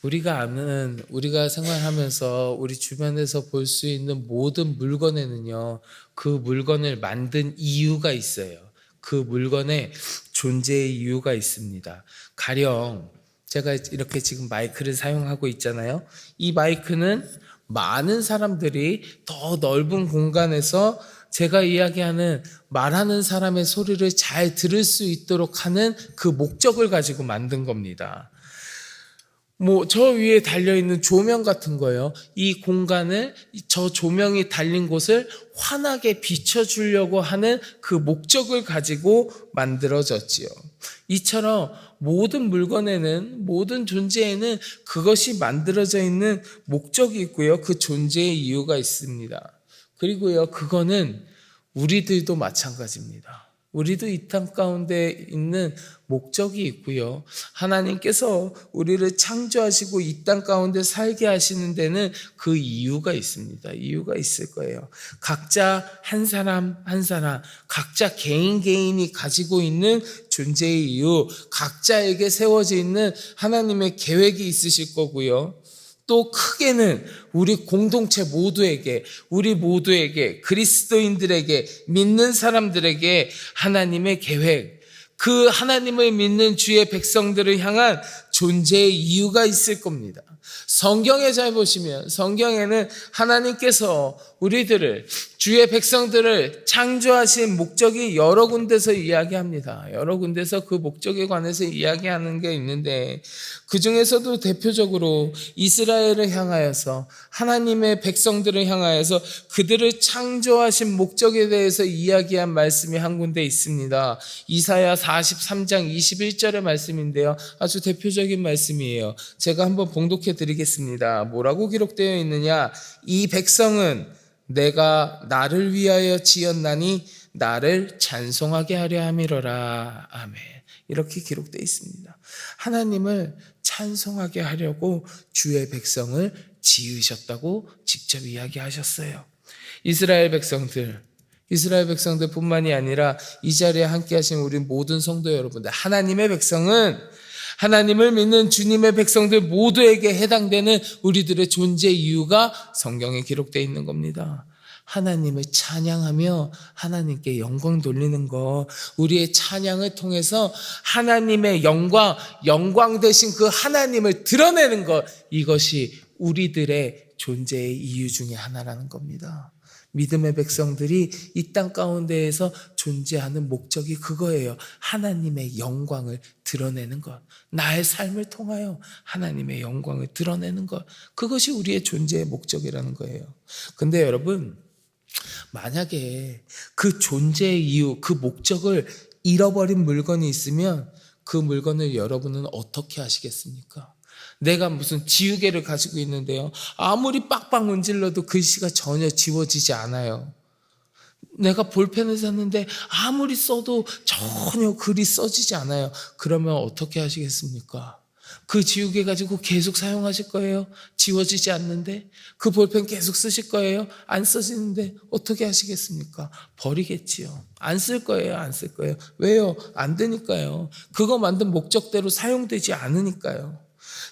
우리가 생활하면서 우리 주변에서 볼 수 있는 모든 물건에는요, 그 물건을 만든 이유가 있어요. 그 물건의 존재의 이유가 있습니다. 가령 제가 이렇게 지금 마이크를 사용하고 있잖아요. 이 마이크는 많은 사람들이 더 넓은 공간에서 제가 이야기하는 말하는 사람의 소리를 잘 들을 수 있도록 하는 그 목적을 가지고 만든 겁니다. 저 위에 달려있는 조명 같은 거예요. 이 공간을, 저 조명이 달린 곳을 환하게 비춰주려고 하는 그 목적을 가지고 만들어졌지요. 이처럼 모든 물건에는, 모든 존재에는 그것이 만들어져 있는 목적이 있고요. 그 존재의 이유가 있습니다. 그리고요, 그거는 우리들도 마찬가지입니다. 우리도 이 땅 가운데 있는 목적이 있고요. 하나님께서 우리를 창조하시고 이 땅 가운데 살게 하시는 데는 그 이유가 있습니다. 이유가 있을 거예요. 각자 한 사람 한 사람, 각자 개인이 가지고 있는 존재의 이유, 각자에게 세워져 있는 하나님의 계획이 있으실 거고요. 또 크게는 우리 공동체 모두에게, 우리 모두에게, 그리스도인들에게, 믿는 사람들에게 하나님의 계획, 그 하나님을 믿는 주의 백성들을 향한 존재의 이유가 있을 겁니다. 성경에 잘 보시면 성경에는 하나님께서 우리들을, 주의 백성들을 창조하신 목적이 여러 군데서 이야기합니다. 여러 군데서 그 목적에 관해서 이야기하는 게 있는데, 그 중에서도 대표적으로 이스라엘을 향하여서, 하나님의 백성들을 향하여서 그들을 창조하신 목적에 대해서 이야기한 말씀이 한 군데 있습니다. 이사야 43장 21절의 말씀인데요. 아주 대표적인 말씀이에요. 제가 한번 봉독해 드리겠습니다. 뭐라고 기록되어 있느냐? 이 백성은 내가 나를 위하여 지었나니 나를 찬송하게 하려 함이로라. 아멘. 이렇게 기록되어 있습니다. 하나님을 찬송하게 하려고 주의 백성을 지으셨다고 직접 이야기하셨어요. 이스라엘 백성들뿐만이 아니라 이 자리에 함께 하신 우리 모든 성도 여러분들, 하나님의 백성은 하나님을 믿는 주님의 백성들 모두에게 해당되는 우리들의 존재 이유가 성경에 기록되어 있는 겁니다. 하나님을 찬양하며 하나님께 영광 돌리는 것, 우리의 찬양을 통해서 하나님의 영광 되신 그 하나님을 드러내는 것, 이것이 우리들의 존재의 이유 중에 하나라는 겁니다. 믿음의 백성들이 이 땅 가운데에서 존재하는 목적이 그거예요. 하나님의 영광을 드러내는 것. 나의 삶을 통하여 하나님의 영광을 드러내는 것. 그것이 우리의 존재의 목적이라는 거예요. 근데 여러분, 만약에 그 존재의 이유, 그 목적을 잃어버린 물건이 있으면 그 물건을 여러분은 어떻게 하시겠습니까? 내가 무슨 지우개를 가지고 있는데요, 아무리 빡빡 문질러도 글씨가 전혀 지워지지 않아요. 내가 볼펜을 샀는데 아무리 써도 전혀 글이 써지지 않아요. 그러면 어떻게 하시겠습니까? 그 지우개 가지고 계속 사용하실 거예요? 지워지지 않는데? 그 볼펜 계속 쓰실 거예요? 안 써지는데 어떻게 하시겠습니까? 버리겠지요. 안 쓸 거예요? 안 쓸 거예요? 왜요? 안 되니까요. 그거 만든 목적대로 사용되지 않으니까요.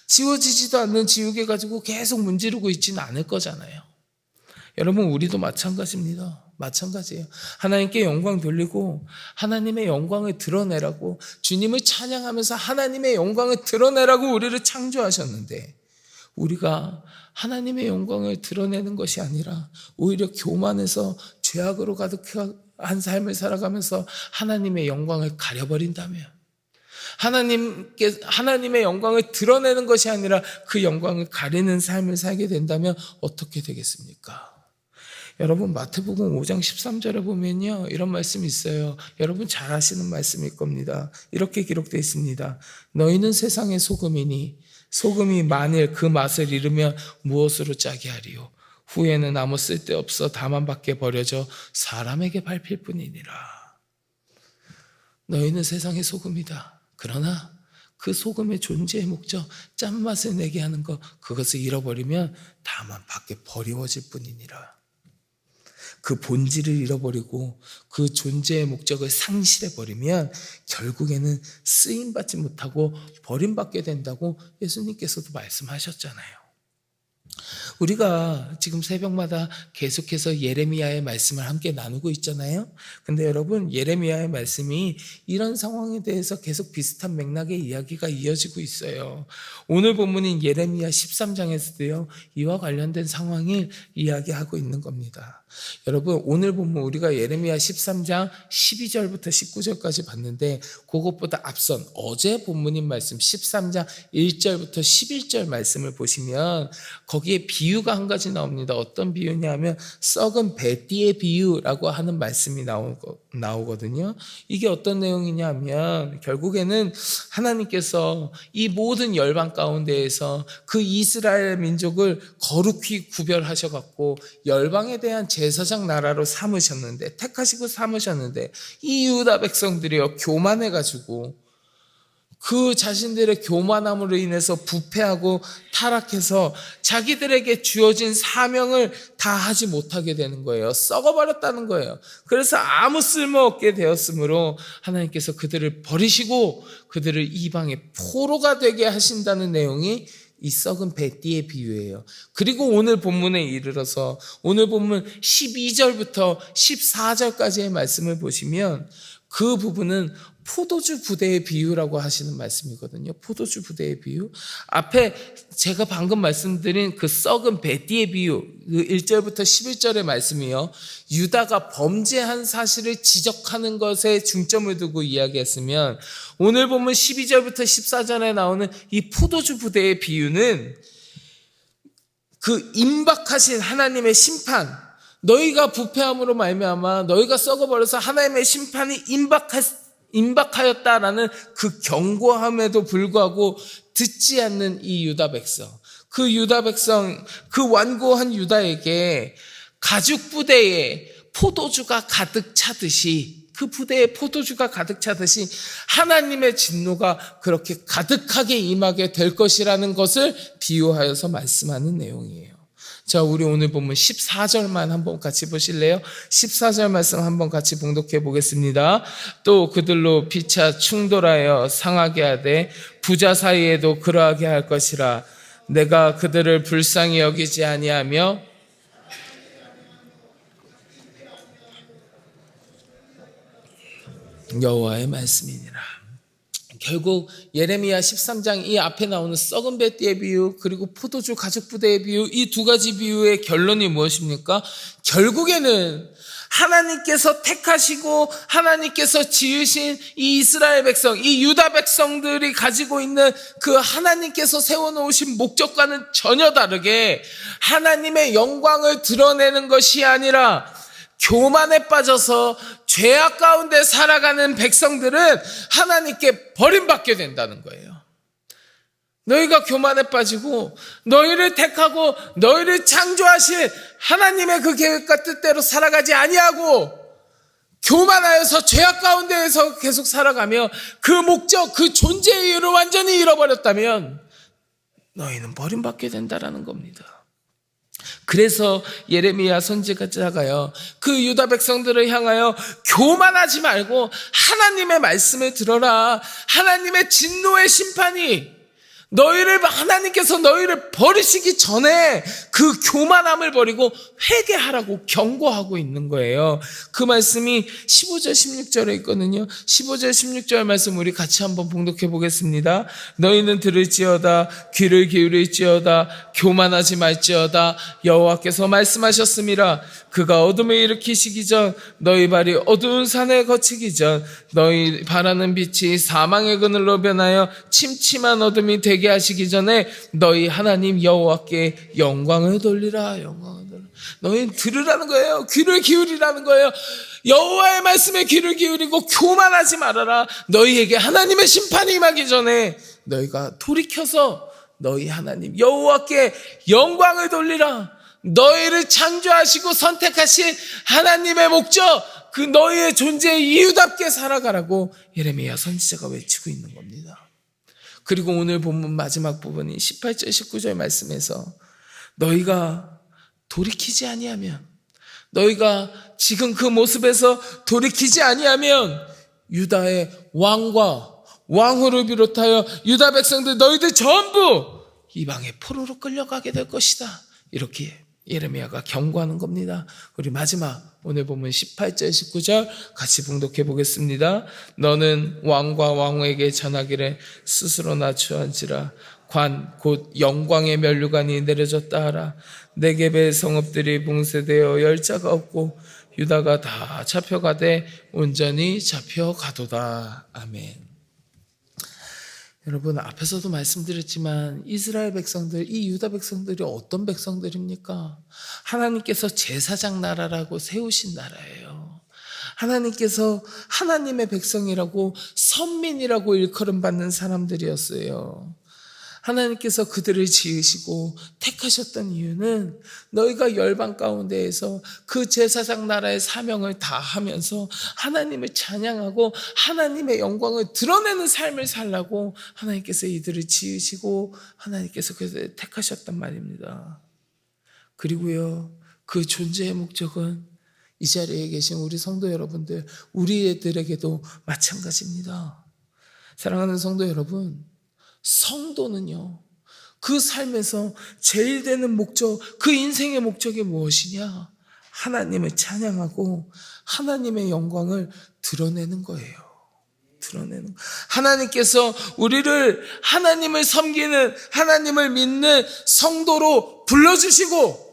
지워지지도 않는 지우개 가지고 계속 문지르고 있지는 않을 거잖아요. 여러분, 우리도 마찬가지입니다. 마찬가지예요. 하나님께 영광 돌리고 하나님의 영광을 드러내라고, 주님을 찬양하면서 하나님의 영광을 드러내라고 우리를 창조하셨는데, 우리가 하나님의 영광을 드러내는 것이 아니라 오히려 교만해서 죄악으로 가득한 삶을 살아가면서 하나님의 영광을 가려버린다면, 하나님의 영광을 드러내는 것이 아니라 그 영광을 가리는 삶을 살게 된다면 어떻게 되겠습니까? 여러분, 마태복음 5장 13절에 보면요, 이런 말씀이 있어요. 여러분 잘 아시는 말씀일 겁니다. 이렇게 기록되어 있습니다. 너희는 세상의 소금이니 소금이 만일 그 맛을 잃으면 무엇으로 짜게 하리요? 후에는 아무 쓸데없어 다만 밖에 버려져 사람에게 밟힐 뿐이니라. 너희는 세상의 소금이다. 그러나 그 소금의 존재의 목적, 짠맛을 내게 하는 것, 그것을 잃어버리면 다만 밖에 버리워질 뿐이니라. 그 본질을 잃어버리고 그 존재의 목적을 상실해버리면 결국에는 쓰임받지 못하고 버림받게 된다고 예수님께서도 말씀하셨잖아요. 우리가 지금 새벽마다 계속해서 예레미야의 말씀을 함께 나누고 있잖아요. 근데 여러분, 예레미야의 말씀이 이런 상황에 대해서 계속 비슷한 맥락의 이야기가 이어지고 있어요. 오늘 본문인 예레미야 13장에서도요, 이와 관련된 상황을 이야기하고 있는 겁니다. 여러분, 오늘 본문 우리가 예레미야 13장 12절부터 19절까지 봤는데, 그것보다 앞선 어제 본문인 말씀 13장 1절부터 11절 말씀을 보시면 거기에 비유가 한 가지 나옵니다. 어떤 비유냐면 썩은 배띠의 비유라고 하는 말씀이 나오거든요. 이게 어떤 내용이냐면 결국에는 하나님께서 이 모든 열방 가운데에서 그 이스라엘 민족을 거룩히 구별하셔갖고 열방에 대한 제사장 나라로 삼으셨는데, 택하시고 삼으셨는데, 이 유다 백성들이요 교만해가지고 그 자신들의 교만함으로 인해서 부패하고 타락해서 자기들에게 주어진 사명을 다 하지 못하게 되는 거예요. 썩어버렸다는 거예요. 그래서 아무 쓸모없게 되었으므로 하나님께서 그들을 버리시고 그들을 이방의 포로가 되게 하신다는 내용이 이 썩은 배띠의 비유예요. 그리고 오늘 본문에 이르러서 오늘 본문 12절부터 14절까지의 말씀을 보시면 그 부분은 포도주 부대의 비유라고 하시는 말씀이거든요. 포도주 부대의 비유. 앞에 제가 방금 말씀드린 그 썩은 배띠의 비유, 그 1절부터 11절의 말씀이요, 유다가 범죄한 사실을 지적하는 것에 중점을 두고 이야기했으면, 오늘 보면 12절부터 14절에 나오는 이 포도주 부대의 비유는 그 임박하신 하나님의 심판, 너희가 부패함으로 말미암아 너희가 썩어버려서 하나님의 심판이 임박하였다라는 그 경고함에도 불구하고 듣지 않는 이 유다 백성, 그 유다 백성, 그 완고한 유다에게 가죽 부대에 포도주가 가득 차듯이, 그 부대에 포도주가 가득 차듯이 하나님의 진노가 그렇게 가득하게 임하게 될 것이라는 것을 비유하여서 말씀하는 내용이에요. 자, 우리 오늘 보면 14절만 한번 같이 보실래요? 14절 말씀 한번 같이 봉독해 보겠습니다. 또 그들로 피차 충돌하여 상하게 하되 부자 사이에도 그러하게 할 것이라. 내가 그들을 불쌍히 여기지 아니하며 여호와의 말씀이니라. 결국 예레미야 13장 이 앞에 나오는 썩은 배띠의 비유, 그리고 포도주 가죽 부대의 비유, 이 두 가지 비유의 결론이 무엇입니까? 결국에는 하나님께서 택하시고 하나님께서 지으신 이 이스라엘 백성, 이 유다 백성들이 가지고 있는 그 하나님께서 세워놓으신 목적과는 전혀 다르게 하나님의 영광을 드러내는 것이 아니라 교만에 빠져서 죄악 가운데 살아가는 백성들은 하나님께 버림받게 된다는 거예요. 너희가 교만에 빠지고 너희를 택하고 너희를 창조하신 하나님의 그 계획과 뜻대로 살아가지 아니하고 교만하여서 죄악 가운데에서 계속 살아가며 그 목적, 그 존재의 이유를 완전히 잃어버렸다면 너희는 버림받게 된다라는 겁니다. 그래서 예레미야 선지자가요, 그 유다 백성들을 향하여 교만하지 말고 하나님의 말씀을 들어라. 하나님의 진노의 심판이 하나님께서 너희를 버리시기 전에 그 교만함을 버리고 회개하라고 경고하고 있는 거예요. 그 말씀이 15절 16절에 있거든요. 15절 16절 말씀 우리 같이 한번 봉독해 보겠습니다. 너희는 들을지어다, 귀를 기울일지어다, 교만하지 말지어다. 여호와께서 말씀하셨음이라. 그가 어둠을 일으키시기 전, 너희 발이 어두운 산에 거치기 전, 너희 바라는 빛이 사망의 그늘로 변하여 침침한 어둠이 되게 하시기 전에 너희 하나님 여호와께 영광을 돌리라. 영광을 돌리라. 너희는 들으라는 거예요. 귀를 기울이라는 거예요. 여호와의 말씀에 귀를 기울이고 교만하지 말아라. 너희에게 하나님의 심판이 임하기 전에 너희가 돌이켜서 너희 하나님 여호와께 영광을 돌리라. 너희를 창조하시고 선택하신 하나님의 목적, 그 너희의 존재의 이유답게 살아가라고 예레미야 선지자가 외치고 있는 겁니다. 그리고 오늘 본문 마지막 부분인 18절 19절 말씀에서 너희가 돌이키지 아니하면, 너희가 지금 그 모습에서 돌이키지 아니하면 유다의 왕과 왕후를 비롯하여 유다 백성들 너희들 전부 이방의 포로로 끌려가게 될 것이다. 이렇게 예레미야가 경고하는 겁니다. 우리 마지막 오늘 보면 18절 19절 같이 봉독해 보겠습니다. 너는 왕과 왕후에게 전하기를 스스로 낮추한지라 관 곧 영광의 면류관이 내려졌다 하라. 네겝의 성읍들이 봉쇄되어 열자가 없고 유다가 다 잡혀가되 온전히 잡혀가도다. 아멘. 여러분, 앞에서도 말씀드렸지만 이스라엘 백성들, 이 유다 백성들이 어떤 백성들입니까? 하나님께서 제사장 나라라고 세우신 나라예요. 하나님께서 하나님의 백성이라고 선민이라고 일컬음 받는 사람들이었어요. 하나님께서 그들을 지으시고 택하셨던 이유는 너희가 열방 가운데에서 그 제사장 나라의 사명을 다하면서 하나님을 찬양하고 하나님의 영광을 드러내는 삶을 살라고 하나님께서 이들을 지으시고 하나님께서 그들을 택하셨단 말입니다. 그리고요, 그 존재의 목적은 이 자리에 계신 우리 성도 여러분들, 우리들에게도 마찬가지입니다. 사랑하는 성도 여러분, 성도는요, 그 삶에서 제일 되는 목적, 그 인생의 목적이 무엇이냐? 하나님을 찬양하고 하나님의 영광을 드러내는 거예요. 드러내는. 하나님께서 우리를 하나님을 섬기는, 하나님을 믿는 성도로 불러주시고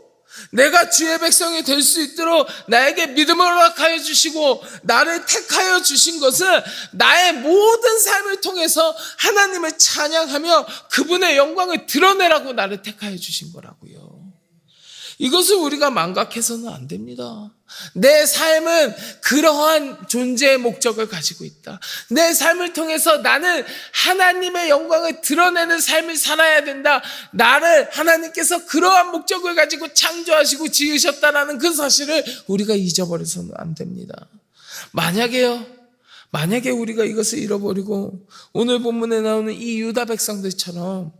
내가 주의 백성이 될 수 있도록 나에게 믿음을 허락하여 주시고 나를 택하여 주신 것은 나의 모든 삶을 통해서 하나님을 찬양하며 그분의 영광을 드러내라고 나를 택하여 주신 거라고요. 이것을 우리가 망각해서는 안 됩니다. 내 삶은 그러한 존재의 목적을 가지고 있다. 내 삶을 통해서 나는 하나님의 영광을 드러내는 삶을 살아야 된다. 나를 하나님께서 그러한 목적을 가지고 창조하시고 지으셨다라는 그 사실을 우리가 잊어버려서는 안 됩니다. 만약에 우리가 이것을 잃어버리고 오늘 본문에 나오는 이 유다 백성들처럼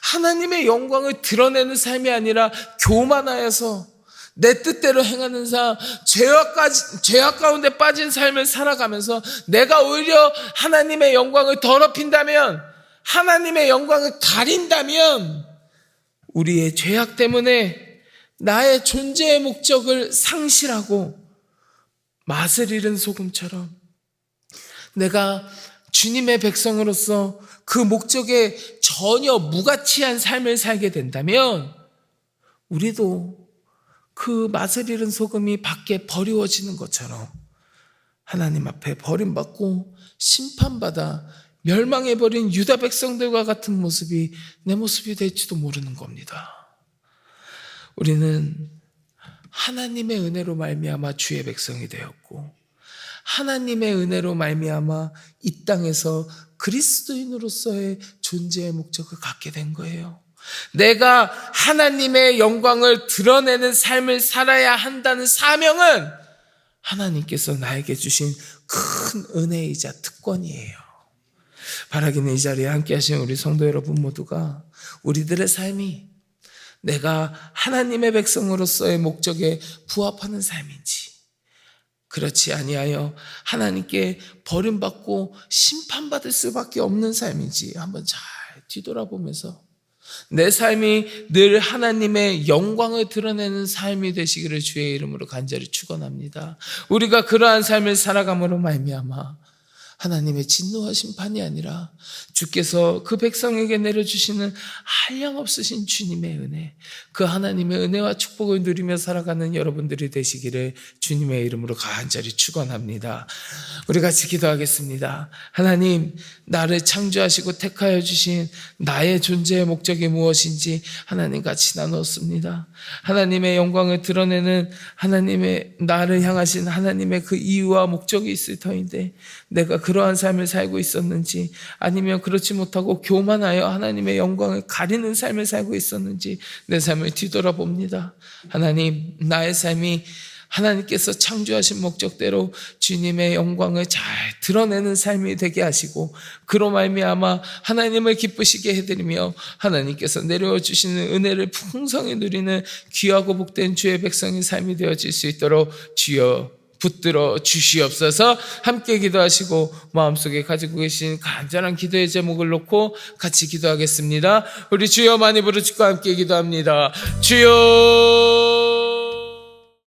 하나님의 영광을 드러내는 삶이 아니라 교만하여서 내 뜻대로 행하는 삶, 죄악 가운데 빠진 삶을 살아가면서 내가 오히려 하나님의 영광을 더럽힌다면, 하나님의 영광을 가린다면 우리의 죄악 때문에 나의 존재의 목적을 상실하고 맛을 잃은 소금처럼 내가 주님의 백성으로서 그 목적에 전혀 무가치한 삶을 살게 된다면 우리도 그 맛을 잃은 소금이 밖에 버리워지는 것처럼 하나님 앞에 버림받고 심판받아 멸망해버린 유다 백성들과 같은 모습이 내 모습이 될지도 모르는 겁니다. 우리는 하나님의 은혜로 말미암아 주의 백성이 되었고 하나님의 은혜로 말미암아 이 땅에서 그리스도인으로서의 존재의 목적을 갖게 된 거예요. 내가 하나님의 영광을 드러내는 삶을 살아야 한다는 사명은 하나님께서 나에게 주신 큰 은혜이자 특권이에요. 바라기는 이 자리에 함께 하신 우리 성도 여러분 모두가 우리들의 삶이 내가 하나님의 백성으로서의 목적에 부합하는 삶인지, 그렇지 아니하여 하나님께 버림받고 심판받을 수밖에 없는 삶인지 한번 잘 뒤돌아보면서 내 삶이 늘 하나님의 영광을 드러내는 삶이 되시기를 주의 이름으로 간절히 축원합니다. 우리가 그러한 삶을 살아감으로 말미암아 하나님의 진노와 심판이 아니라 주께서 그 백성에게 내려주시는 한량없으신 주님의 은혜, 그 하나님의 은혜와 축복을 누리며 살아가는 여러분들이 되시기를 주님의 이름으로 간절히 축원합니다. 우리 같이 기도하겠습니다. 하나님, 나를 창조하시고 택하여 주신 나의 존재의 목적이 무엇인지 하나님 같이 나누었습니다. 하나님의 영광을 드러내는 하나님의 나를 향하신 하나님의 그 이유와 목적이 있을 터인데 내가 그러한 삶을 살고 있었는지 아니면 그렇지 못하고 교만하여 하나님의 영광을 가리는 삶을 살고 있었는지 내 삶을 뒤돌아봅니다. 하나님, 나의 삶이 하나님께서 창조하신 목적대로 주님의 영광을 잘 드러내는 삶이 되게 하시고 그로 말미암아 하나님을 기쁘시게 해드리며 하나님께서 내려와 주시는 은혜를 풍성히 누리는 귀하고 복된 주의 백성의 삶이 되어질 수 있도록 주여 붙들어 주시옵소서. 함께 기도하시고 마음속에 가지고 계신 간절한 기도의 제목을 놓고 같이 기도하겠습니다. 우리 주여 많이 부르짖고 함께 기도합니다. 주여